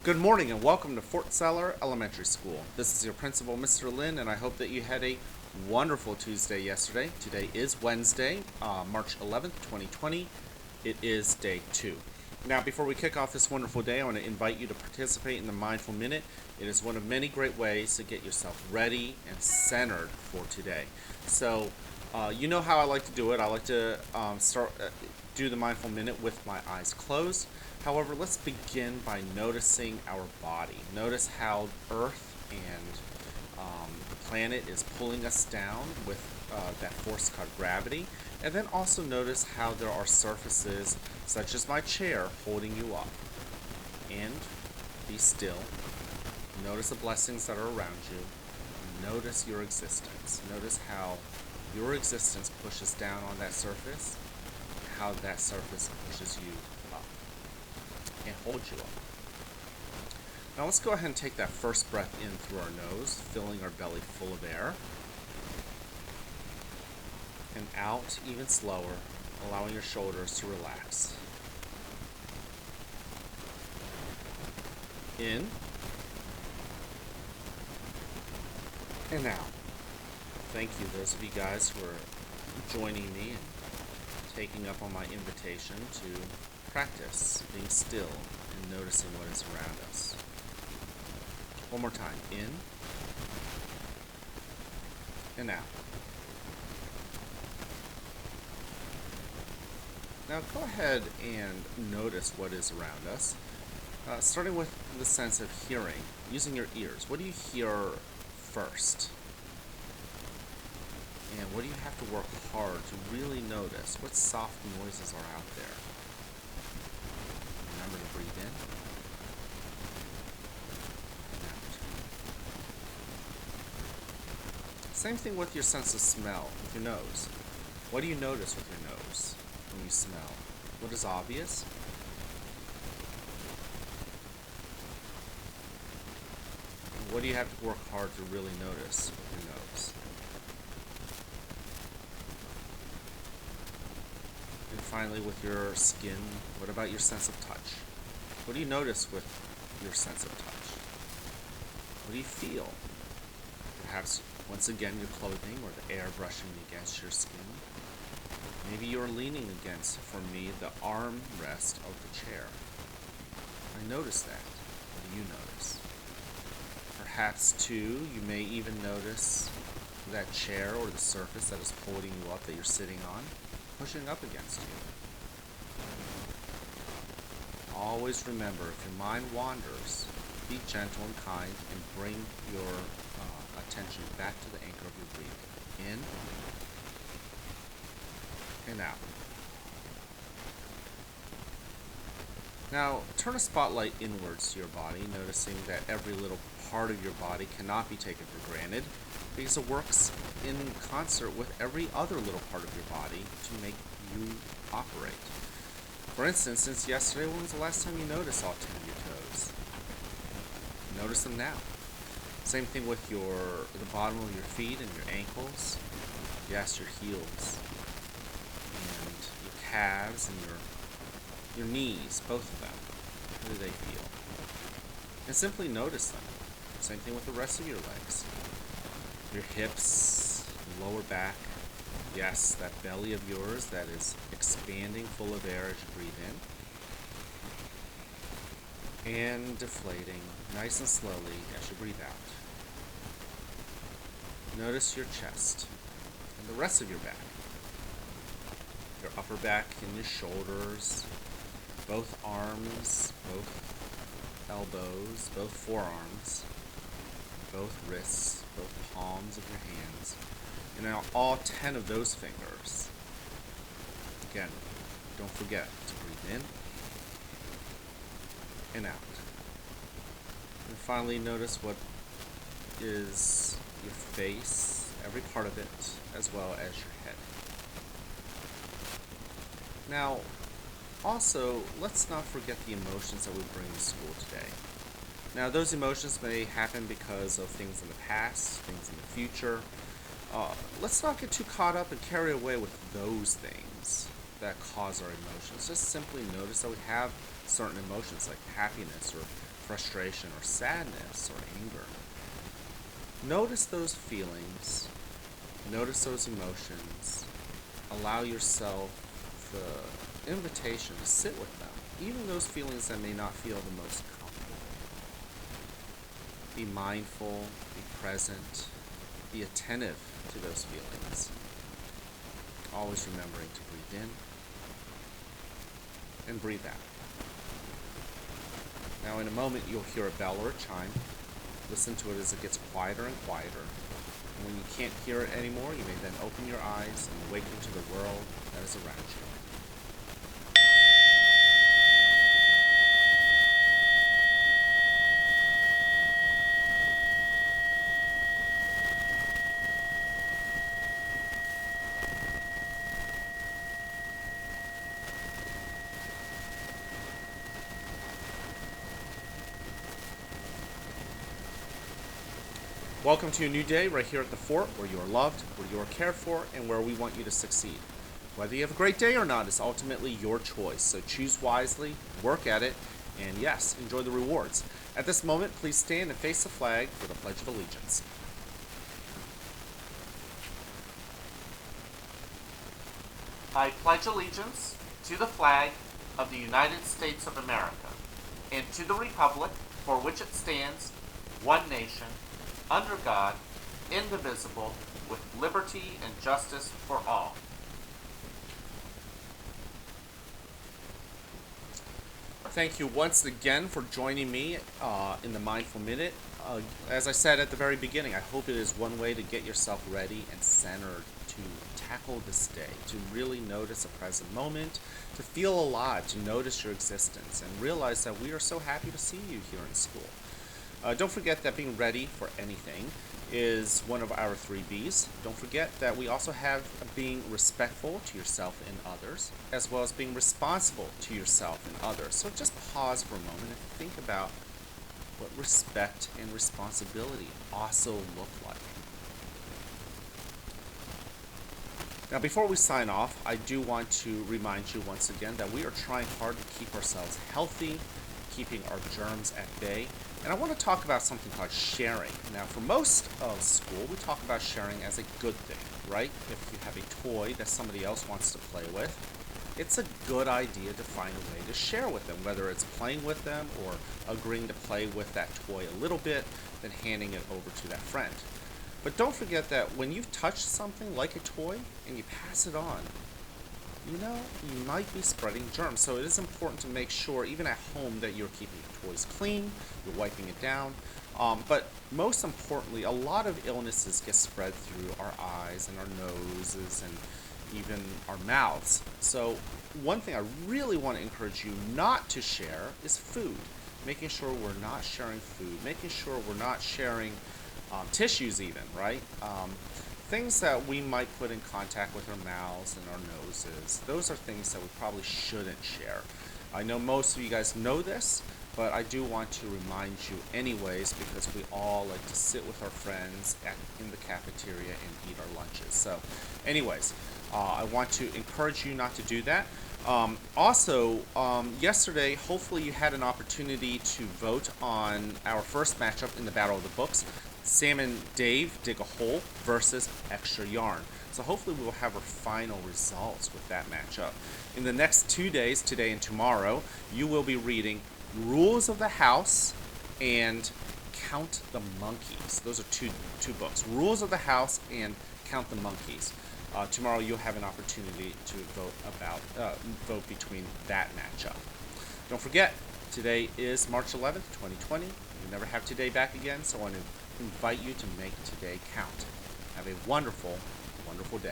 Good morning and welcome to Fort Seller Elementary School. This is your principal, Mr. Lin, and I hope that you had a wonderful Tuesday yesterday. Today is Wednesday, March 11th, 2020. It is day 2. Now, before we kick off this wonderful day, I want to invite you to participate in the Mindful Minute. It is one of many great ways to get yourself ready and centered for today. So, you know how I like to do it. I like to do the Mindful Minute with my eyes closed. However, let's begin by noticing our body. Notice how Earth and the planet is pulling us down with that force called gravity. And then also notice how there are surfaces, such as my chair, holding you up. And be still. Notice the blessings that are around you. Notice your existence. Notice how your existence pushes down on that surface, and how that surface pushes you up and hold you up. Now let's go ahead and take that first breath in through our nose, filling our belly full of air. And out even slower, allowing your shoulders to relax. In. And out. Thank you, those of you guys who are joining me and taking up on my invitation to practice being still and noticing what is around us. One more time. In and out. Now go ahead and notice what is around us, starting with the sense of hearing, using your ears. What do you hear first? And what do you have to work hard to really notice? What soft noises are out there? Remember to breathe in and out. Same thing with your sense of smell, with your nose. What do you notice with your nose when you smell? What is obvious? And what do you have to work hard to really notice with your nose? And finally, with your skin, what about your sense of touch? What do you notice with your sense of touch? What do you feel? Perhaps, once again, your clothing or the air brushing against your skin. Maybe you're leaning against, for me, the armrest of the chair. I notice that. What do you notice? Perhaps, too, you may even notice that chair or the surface that is holding you up that you're sitting on, pushing up against you. Always remember, if your mind wanders, be gentle and kind and bring your attention back to the anchor of your breathing. In and out. Now, turn a spotlight inwards to your body, noticing that every little part of your body cannot be taken for granted because it works in concert with every other little part of your body to make you operate. For instance, since yesterday, when was the last time you noticed all 10 of your toes? Notice them now. Same thing with the bottom of your feet and your ankles. Yes, your heels. And your calves and your knees, both of them. How do they feel? And simply notice them. Same thing with the rest of your legs. Your hips, lower back. Yes, that belly of yours that is expanding full of air as you breathe in. And deflating nice and slowly as you breathe out. Notice your chest and the rest of your back. Your upper back and your shoulders, both arms, both elbows, both forearms, both wrists, both palms of your hands, and now all 10 of those fingers. Again, don't forget to breathe in and out. And finally, notice what is your face, every part of it, as well as your head. Now, also, let's not forget the emotions that we bring to school today. Now, those emotions may happen because of things in the past, things in the future. Let's not get too caught up and carried away with those things that cause our emotions. Just simply notice that we have certain emotions like happiness or frustration or sadness or anger. Notice those feelings, notice those emotions, allow yourself the invitation to sit with them, even those feelings that may not feel the most comfortable. Be mindful, be present, be attentive to those feelings. Always remembering to breathe in and breathe out. Now in a moment you'll hear a bell or a chime. Listen to it as it gets quieter and quieter. And when you can't hear it anymore, you may then open your eyes and awaken to the world that is around you. Welcome to a new day right here at the fort, where you are loved, where you are cared for, and where we want you to succeed. Whether you have a great day or not is ultimately your choice, so choose wisely, work at it, and yes, enjoy the rewards. At this moment, please stand and face the flag for the Pledge of Allegiance. I pledge allegiance to the flag of the United States of America, and to the republic for which it stands, one nation, under God, indivisible, with liberty and justice for all. Thank you once again for joining me in the Mindful Minute. As I said at the very beginning, I hope it is one way to get yourself ready and centered to tackle this day, to really notice a present moment, to feel alive, to notice your existence, and realize that we are so happy to see you here in school. Don't forget that being ready for anything is one of our 3 B's. Don't forget that we also have being respectful to yourself and others, as well as being responsible to yourself and others. So just pause for a moment and think about what respect and responsibility also look like. Now, before we sign off, I do want to remind you once again that we are trying hard to keep ourselves healthy, keeping our germs at bay. And I want to talk about something called sharing. Now, for most of school, we talk about sharing as a good thing, right? If you have a toy that somebody else wants to play with, it's a good idea to find a way to share with them, whether it's playing with them or agreeing to play with that toy a little bit, then handing it over to that friend. But don't forget that when you've touched something like a toy and you pass it on, you might be spreading germs. So it is important to make sure, even at home, that you're keeping the toys clean, you're wiping it down. But most importantly, a lot of illnesses get spread through our eyes and our noses and even our mouths. So one thing I really want to encourage you not to share is food. Making sure we're not sharing food, making sure we're not sharing tissues even, right? Things that we might put in contact with our mouths and our noses, those are things that we probably shouldn't share. I know most of you guys know this, but I do want to remind you anyways, because we all like to sit with our friends in the cafeteria and eat our lunches. So anyways, I want to encourage you not to do that. Also, yesterday, hopefully you had an opportunity to vote on our first matchup in the Battle of the Books. Sam and Dave dig a hole versus Extra Yarn. So hopefully we will have our final results with that matchup. In the next 2 days, today and tomorrow, you will be reading Rules of the House and Count the Monkeys. Those are two books. Rules of the House and Count the Monkeys. Tomorrow you'll have an opportunity to vote between that matchup. Don't forget, today is March 11th, 2020. You'll never have today back again, so I want to invite you to make today count. Have a wonderful, wonderful day.